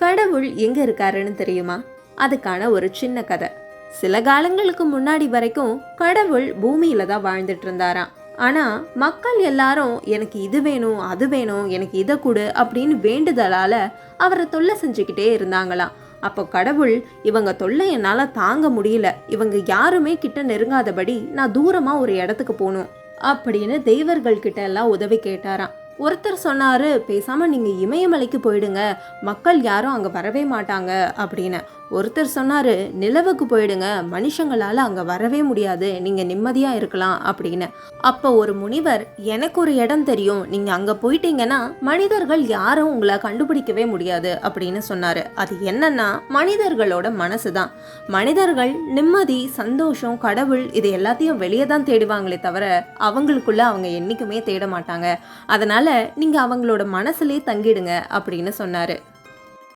கடவுள் எங்க இருக்காருன்னு தெரியுமா? அதுக்கான ஒரு சின்ன கதை. சில காலங்களுக்கு முன்னாடி வரைக்கும் கடவுள் பூமியில தான் வாழ்ந்துட்டு இருந்தாராம். ஆனா மக்கள் எல்லாரும் எனக்கு இது வேணும், அது வேணும், எனக்கு இதை கொடு அப்படின்னு வேண்டுதலால அவரை தொல்லை செஞ்சுக்கிட்டே இருந்தாங்களாம். அப்போ கடவுள், இவங்க தொல்லை என்னால தாங்க முடியல, இவங்க யாருமே கிட்ட நெருங்காதபடி நான் தூரமா ஒரு இடத்துக்கு போகணும் அப்படின்னு தெய்வர்கள் கிட்ட எல்லாம் உதவி கேட்டாராம். ஒருத்தர் சொன்னாரு, பேசாம நீங்க இமயமலைக்கு போயிடுங்க, மக்கள் யாரும் அங்க வரவே மாட்டாங்க அப்படின்னு. ஒருத்தர் சொன்னாரு, நிலவுக்கு போயிடுங்க, மனுஷங்களால அங்க வரவே முடியாது, நீங்க நிம்மதியா இருக்கலாம் அப்படின்னு. அப்ப ஒரு முனிவர், எனக்கு ஒரு இடம் தெரியும், நீங்க அங்க போயிட்டீங்கன்னா மனிதர்கள் யாரும் உங்களை கண்டுபிடிக்கவே முடியாது அப்படின்னு சொன்னாரு. அது என்னன்னா மனிதர்களோட மனசுதான். மனிதர்கள் நிம்மதி, சந்தோஷம், கடவுள் இது எல்லாத்தையும் வெளியே தான் தேடுவாங்களே தவிர அவங்களுக்குள்ள அவங்க என்னைக்குமே தேட மாட்டாங்க. அதனால நீங்க அவங்களோட மனசுலயே தங்கிடுங்க அப்படின்னு சொன்னாரு.